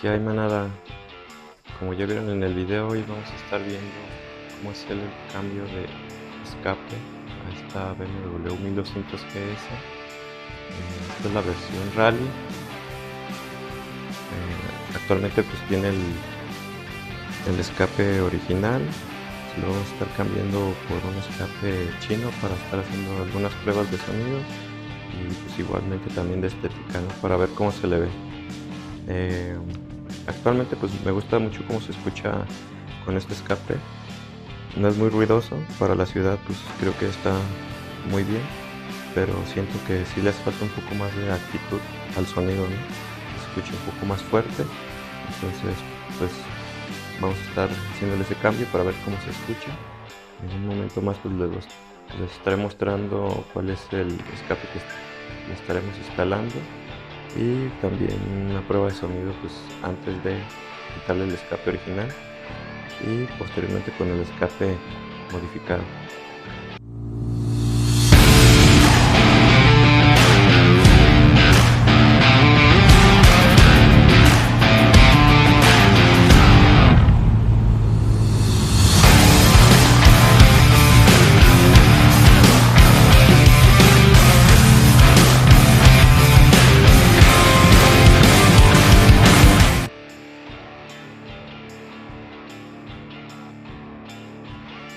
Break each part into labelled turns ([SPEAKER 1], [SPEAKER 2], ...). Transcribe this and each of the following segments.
[SPEAKER 1] ¿Qué hay, manada? Como ya vieron en el video, hoy vamos a estar viendo cómo hacer el cambio de escape a esta BMW 1200 GS. Esta es la versión Rally. Actualmente pues tiene el escape original. Lo vamos a estar cambiando por un escape chino para estar haciendo algunas pruebas de sonido y pues igualmente también de estética, ¿no? Para ver cómo se le ve. Actualmente pues me gusta mucho cómo se escucha con este escape. No es muy ruidoso, para la ciudad pues creo que está muy bien, pero siento que sí le hace falta un poco más de actitud al sonido, ¿no? Se escucha un poco más fuerte. Entonces pues vamos a estar haciéndole ese cambio para ver cómo se escucha. En un momento más pues les estaré mostrando cuál es el escape que le estaremos instalando y también una prueba de sonido pues antes de quitarle el escape original y posteriormente con el escape modificado.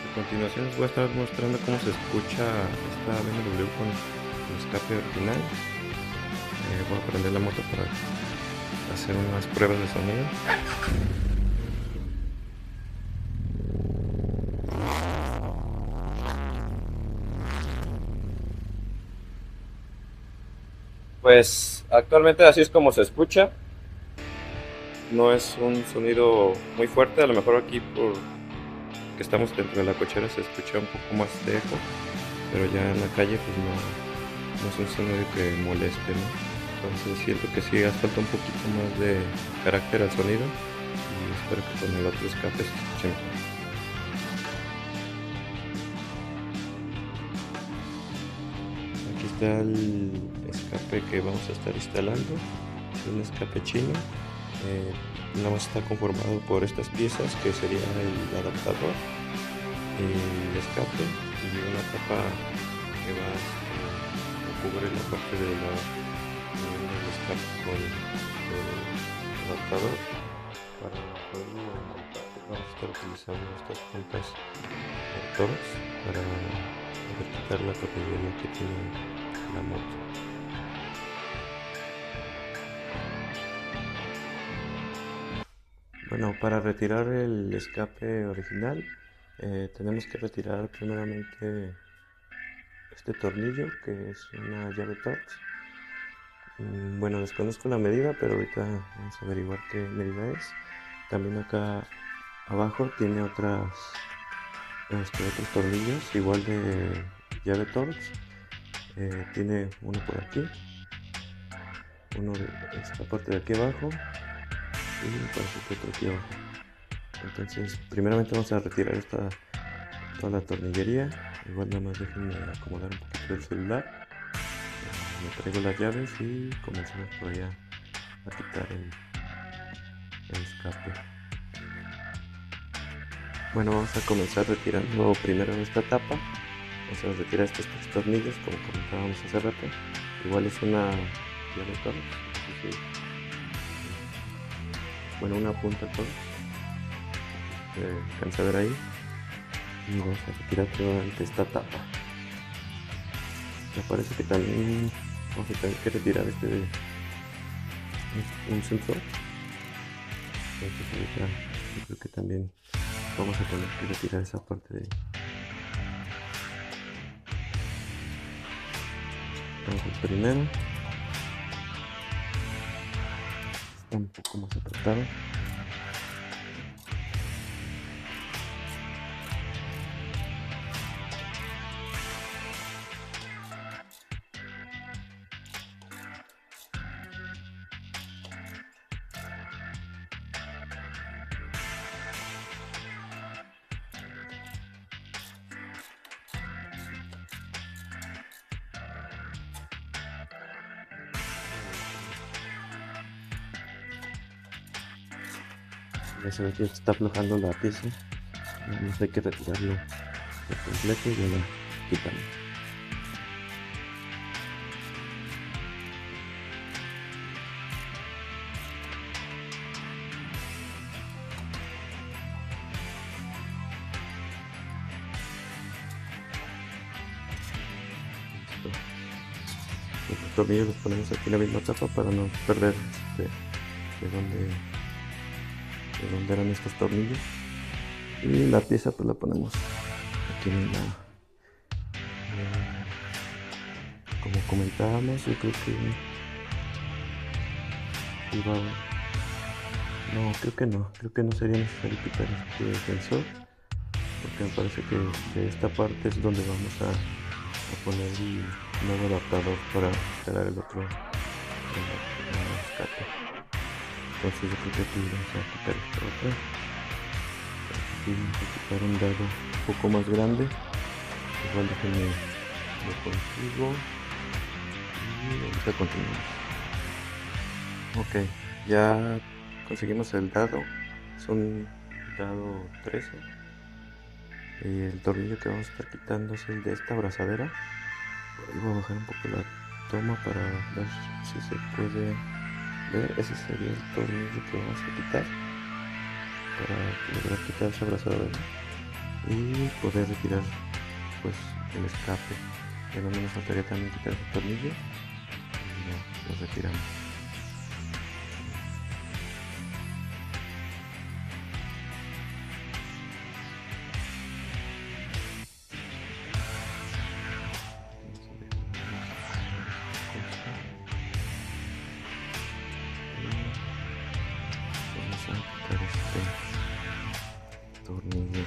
[SPEAKER 1] A continuación les voy a estar mostrando cómo se escucha esta BMW con el escape original. Voy a prender la moto para hacer unas pruebas de sonido. Pues actualmente así es como se escucha. No es un sonido muy fuerte, a lo mejor aquí por que estamos dentro de la cochera se escucha un poco más de eco, pero ya en la calle pues no es un sonido que moleste, ¿no? Entonces siento que sí hace falta un poquito más de carácter al sonido y espero que con el otro escape se escuche mejor. Aquí está el escape que vamos a estar instalando, es un escape chino. Nada más está conformado por estas piezas que sería el adaptador, el escape y una tapa que va a cubrir la parte de la unión del escape con el adaptador. Para poderlo montar vamos a estar utilizando estas puntas Torx para poder quitar la tornillería que tiene la moto. Bueno, para retirar el escape original tenemos que retirar primeramente este tornillo que es una llave Torx. Bueno, desconozco la medida, pero ahorita vamos a averiguar qué medida es. También acá abajo tiene otros tornillos igual de llave Torx. Tiene uno por aquí, uno de esta parte de aquí abajo y me parece que otro aquí abajo. Entonces primeramente vamos a retirar toda la tornillería. Igual nada más déjenme acomodar un poquito el celular. Me traigo las llaves y comenzamos por allá a quitar el escape. Bueno, vamos a comenzar retirando primero esta tapa. Vamos a retirar estos tres tornillos como comentábamos hace rato. Igual es una llave Torx, bueno, una punta Torx, alcanza a ver ahí. Y vamos a retirar nuevamente esta tapa. Me parece que también vamos a tener que retirar un sensor. Entonces ahorita yo creo que también vamos a tener que retirar esa parte de ahí. Vamos al primero. Está un poco más apretado. Ya se ve que está aflojando la pieza. No hay que retirarlo por completo y ya la quitamos. Los tornillos los ponemos aquí en la misma tapa para no perder de dónde eran estos tornillos. Y la pieza pues la ponemos aquí en la, como comentábamos, yo creo que iba, no, creo que no sería necesario quitar este sensor, porque me parece que de esta parte es donde vamos a poner el nuevo adaptador para instalar el otro escape. Entonces yo creo que aquí vamos a quitar esta otra. Aquí vamos a quitar un dado un poco más grande. Igual déjenme lo consigo y ahorita continuamos. Ok, ya conseguimos el dado. Es un dado 13. Y el tornillo que vamos a estar quitando es el de esta abrazadera. Por ahí voy a bajar un poco la toma para ver si se puede ver. Ese sería el tornillo que vamos a quitar para lograr quitar esa abrazadera y poder retirar pues el escape. Ya no nos faltaría también quitar el tornillo y ya lo retiramos. Vamos a quitar este tornillo.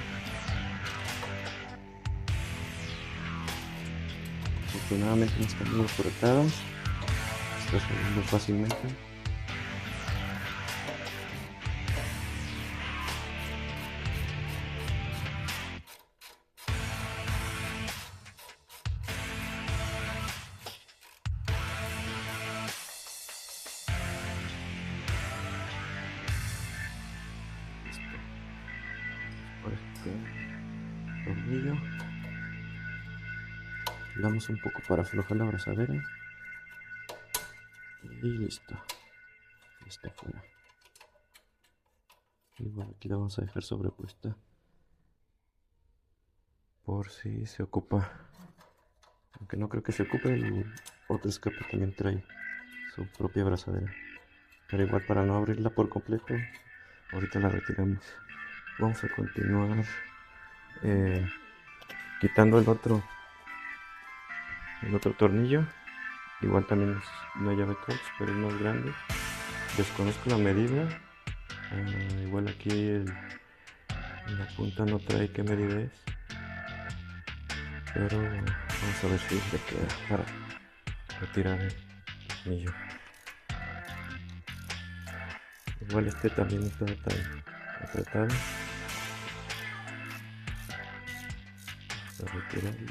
[SPEAKER 1] Afortunadamente no está muy apretado, está saliendo fácilmente. Listo. Por este tornillo le damos un poco para aflojar la abrazadera y listo, ya está fuera. Igual aquí la vamos a dejar sobrepuesta por si se ocupa, aunque no creo que se ocupe. El otro escape también trae su propia abrazadera, pero igual para no abrirla por completo ahorita la retiramos. Vamos a continuar quitando el otro tornillo. Igual también es una llave Torx, pero es más grande. Desconozco la medida. Igual aquí en la punta no trae qué medida es, pero vamos a ver si le queda para retirar el tornillo. Igual este también está tan apretado. Vamos a retirarlo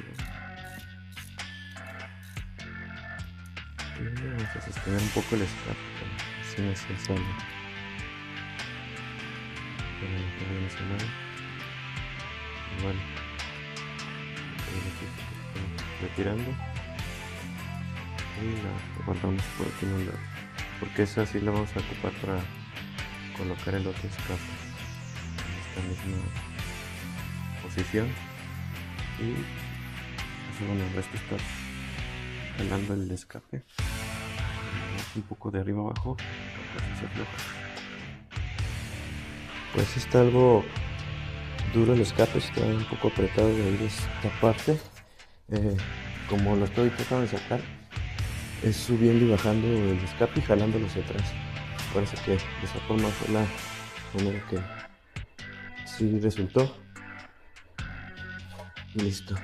[SPEAKER 1] y vamos a sostener un poco el escape, así no se sale. Todavía no se mueve. Igual retirando y la guardamos por aquí en un lado, porque esa sí la vamos a ocupar para colocar el otro escape en esta misma posición. Y pues, bueno, el resto está jalando el escape un poco de arriba abajo, pues se afloja. Pues está algo duro el escape, está un poco apretado de ahí de esta parte. Como lo estoy tratando de sacar, es subiendo y bajando el escape y jalándolo hacia atrás. Parece que de esa forma fue la manera que sí resultó. Y listo.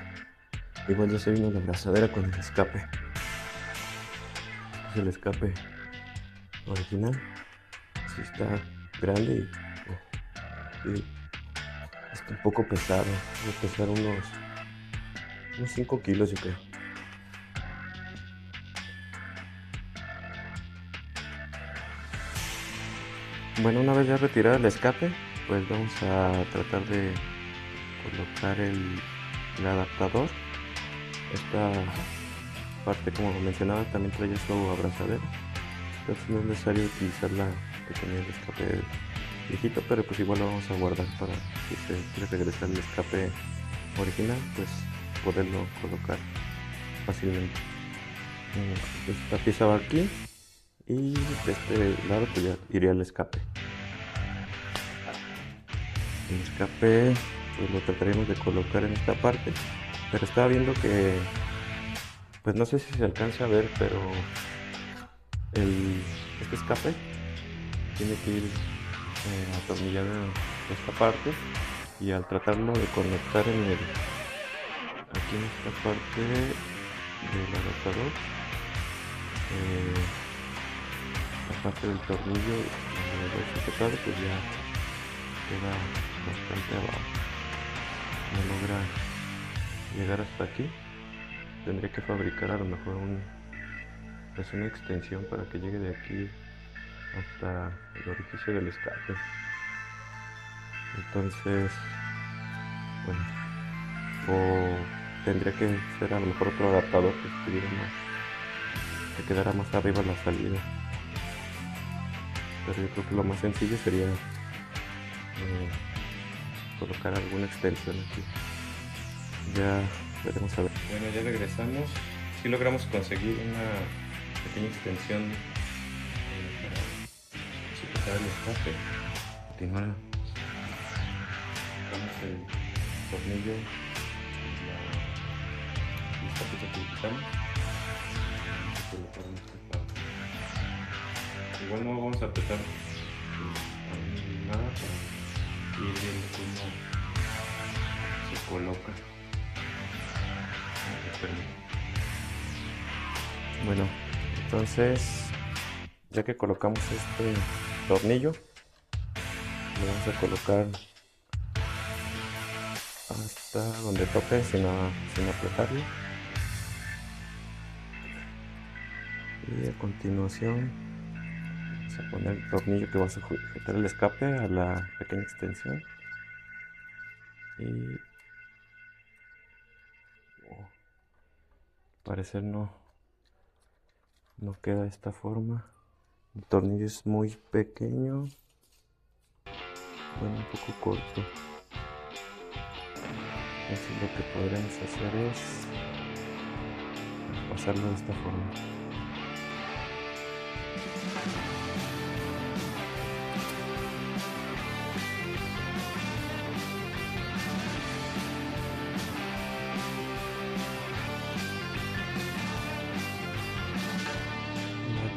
[SPEAKER 1] Igual ya se vino la abrazadera con el escape. Es el escape original. Sí está grande y está un poco pesado. Debe pesar unos 5 kilos, yo creo. Bueno, una vez ya retirado el escape, pues vamos a tratar de colocar el adaptador. Esta parte, como mencionaba, también trae su abrazadera, entonces no es necesario utilizar la que tenía el escape viejito, pero pues igual lo vamos a guardar para que se quiere regresar el escape original, pues poderlo colocar fácilmente. Esta pieza va aquí y de este lado pues ya iría el escape. El escape pues lo trataremos de colocar en esta parte, pero estaba viendo que, pues no sé si se alcanza a ver, pero este escape tiene que ir atornillado en esta parte, y al tratarlo de conectar aquí en esta parte del adaptador, la parte del tornillo donde lo he sujetado pues ya queda bastante abajo, no logra llegar hasta aquí. Tendría que fabricar a lo mejor pues una extensión para que llegue de aquí hasta el orificio del escape. Entonces, bueno, o tendría que ser a lo mejor otro adaptador que quedara más arriba la salida. Pero yo creo que lo más sencillo sería colocar alguna extensión aquí. Ya veremos a ver. Bueno, ya regresamos. Sí logramos conseguir una pequeña extensión para sujetar el escape. Continuar. Sacamos el tornillo y esta pieza que le quitamos. Vamos a colocar en esta parte. Igual no vamos a apretar nada para ir viendo cómo se coloca. Bueno, entonces ya que colocamos este tornillo, lo vamos a colocar hasta donde toque sin apretarlo, y a continuación vamos a poner el tornillo que va a sujetar el escape a la pequeña extensión, y al parecer no queda de esta forma. El tornillo es muy pequeño, bueno, un poco corto. Entonces lo que podremos hacer es pasarlo de esta forma.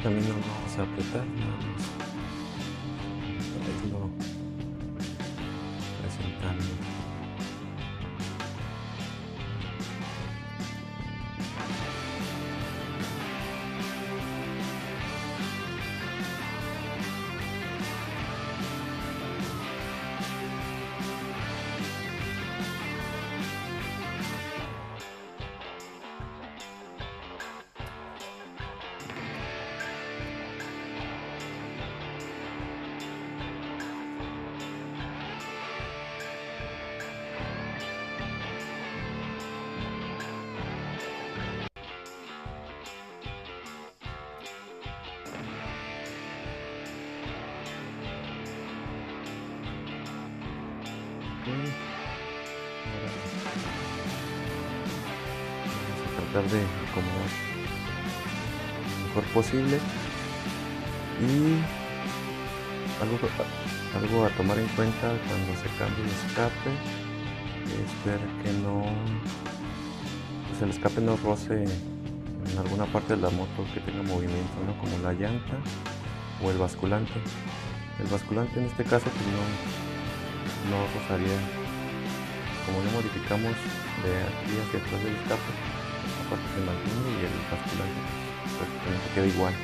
[SPEAKER 1] También lo vamos a apretar, nada más para irlo presentando. Ahora vamos a tratar de acomodar lo mejor posible, y algo a tomar en cuenta cuando se cambie el escape es ver que pues el escape no roce en alguna parte de la moto que tenga movimiento, ¿no? Como la llanta o el basculante. El basculante en este caso pues no rozaría. Como no modificamos de aquí hacia atrás del escape, la parte se mantiene y el basculante prácticamente queda igual.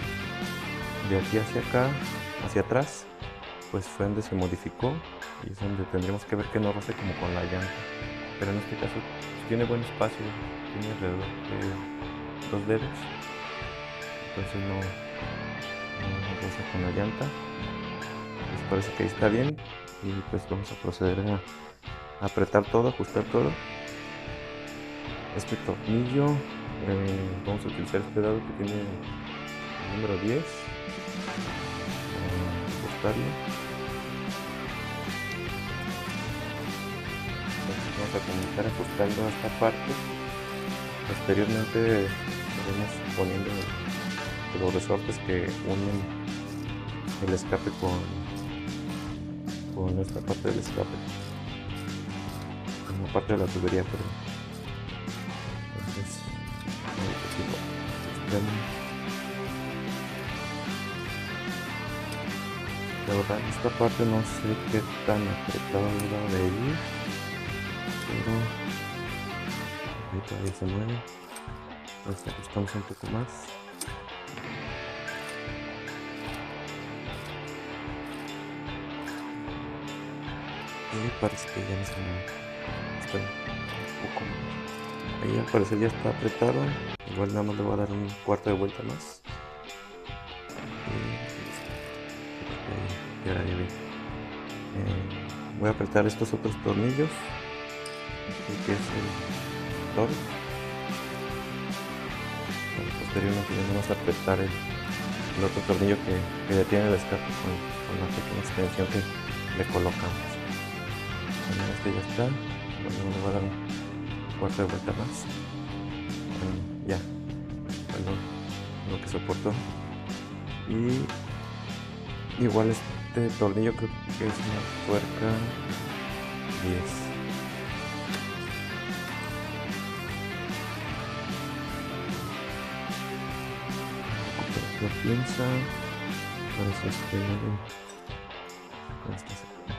[SPEAKER 1] De aquí hacia acá, hacia atrás, pues fue donde se modificó, y es donde tendremos que ver que no roce como con la llanta. Pero en este caso pues, tiene buen espacio, tiene alrededor de 2 dedos, entonces no roza con la llanta. Es parece que ahí está bien y pues vamos a proceder a apretar todo, ajustar todo. Este tornillo, vamos a utilizar este dado que tiene el número 10 para ajustarlo. Entonces vamos a comenzar ajustando esta parte. Posteriormente iremos poniendo los resortes que unen el escape con esta parte del escape, como parte de la tubería, perdón. Entonces, la verdad, esta parte no sé qué tan apretado debe de ir, pero ahí todavía se mueve. Entonces ajustamos un poco más. Y parece que ya no se mueve. Está un poco más. Ahí al parecer ya está apretado. Igual nada más le voy a dar un cuarto de vuelta más. Y quedaría bien. Voy a apretar estos otros tornillos. Que es el torque. Posteriormente vamos a apretar el otro tornillo que detiene el escape con la pequeña extensión que le colocamos. Bueno, este ya está. Bueno, le voy a dar un cuarto de vuelta más. Bueno, ya. Bueno, lo que soportó. Y igual este tornillo creo que es una tuerca 10. La pinza para sostener con esta sección.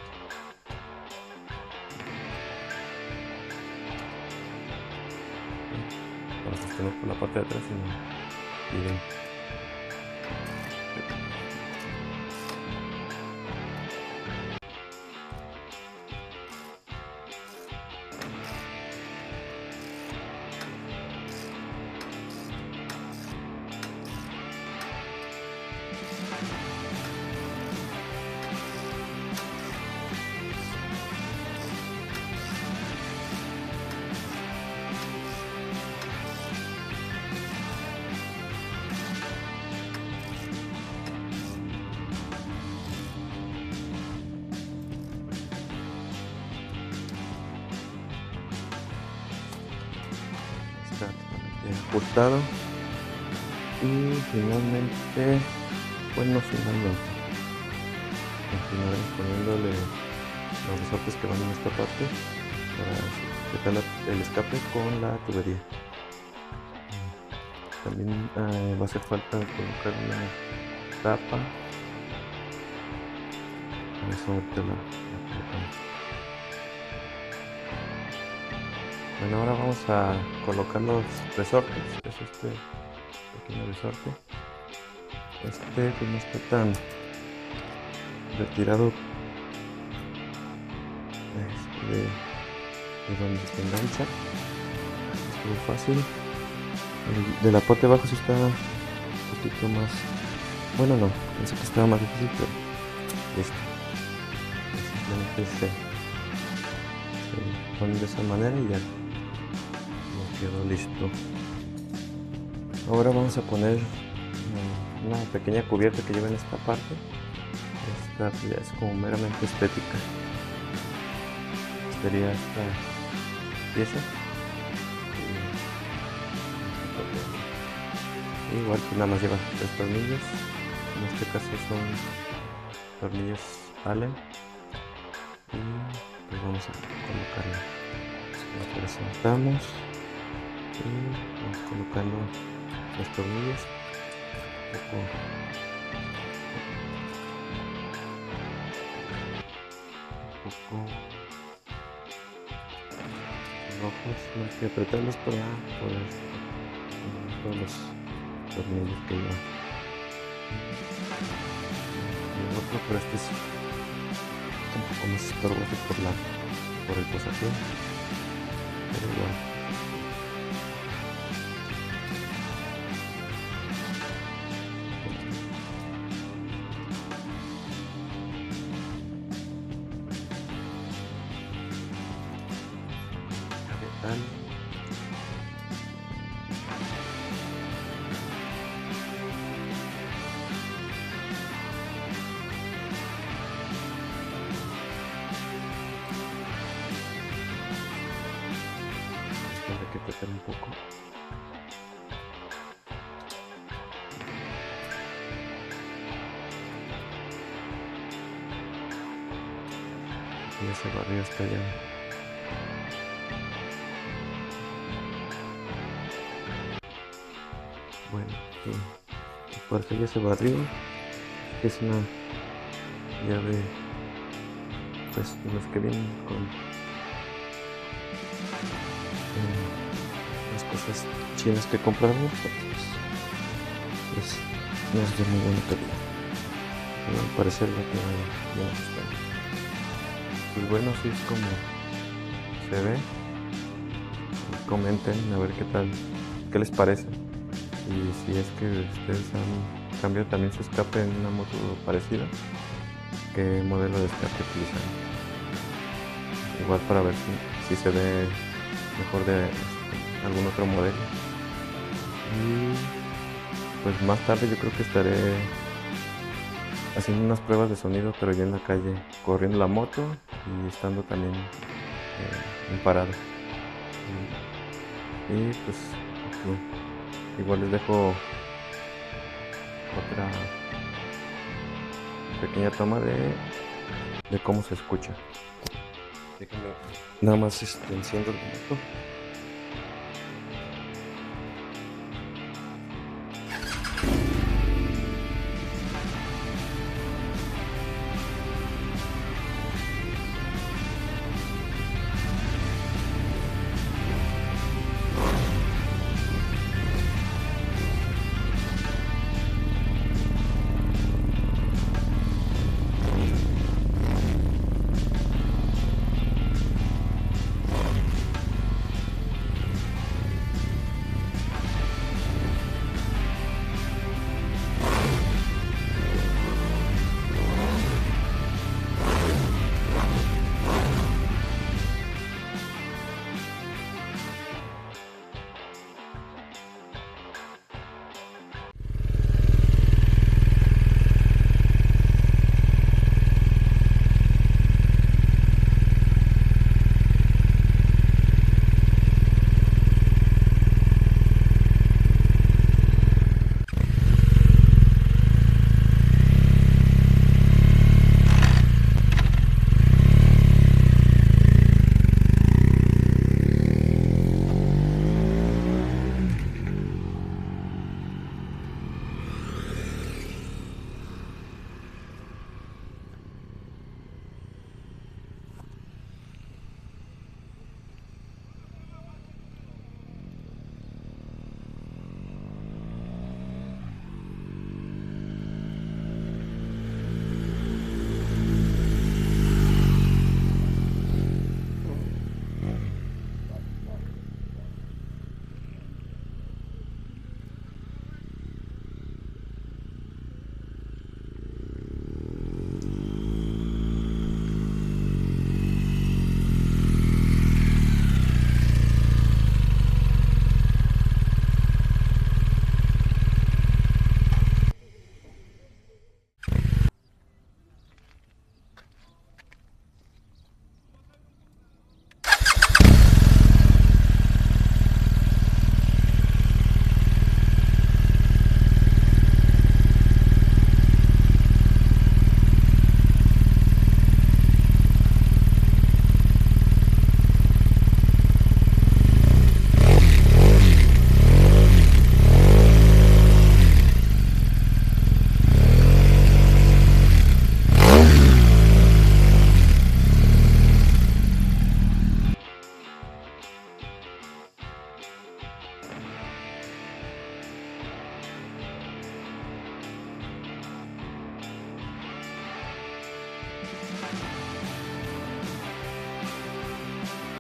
[SPEAKER 1] Para sostener por la parte de atrás y bien. Está totalmente ajustado y finalmente, bueno, continuaremos poniéndole los resortes que van en esta parte para sujetar el escape con la tubería. También va a hacer falta colocar una tapa. A eso ahorita la colocamos. Bueno, ahora vamos a colocar los resortes. Es este pequeño resorte. Este pues no está tan retirado de donde se engancha. Es muy fácil. De la parte de abajo sí está un poquito más. Bueno, no, pensé que estaba más difícil, pero listo. Simplemente se pone de esa manera y ya quedó listo. Ahora vamos a poner una pequeña cubierta que lleva en esta parte. Esta ya es como meramente estética. Sería esta pieza. Igual que nada más lleva 3 tornillos. En este caso son tornillos Allen. Y pues vamos a colocarlo. Lo presentamos y vamos colocando los tornillos un poco rojos, no hay que apretarlos para poder poner todos los tornillos que lleva. Y el otro, pero este es un poco más estorboso por el posapié, pero igual. sale. Hay que apretar un poco. Y ese barrio está allá. Bueno, sí. Por acá ya se barrió. Es una llave, pues los que vienen con las cosas chinas que compramos, pues no es de muy buena calidad. Pero al parecer lo que me gusta. Pues bueno, así es como se ve. Comenten a ver qué tal, qué les parece. Y si es que ustedes han cambiado también su escape en una moto parecida, qué modelo de escape utilizan. Igual para ver si se ve mejor de algún otro modelo. Y pues más tarde yo creo que estaré haciendo unas pruebas de sonido, pero ya en la calle, corriendo la moto y estando también en parado. Y pues aquí igual les dejo otra pequeña toma de cómo se escucha. Déjenme nada más enciendo el moto.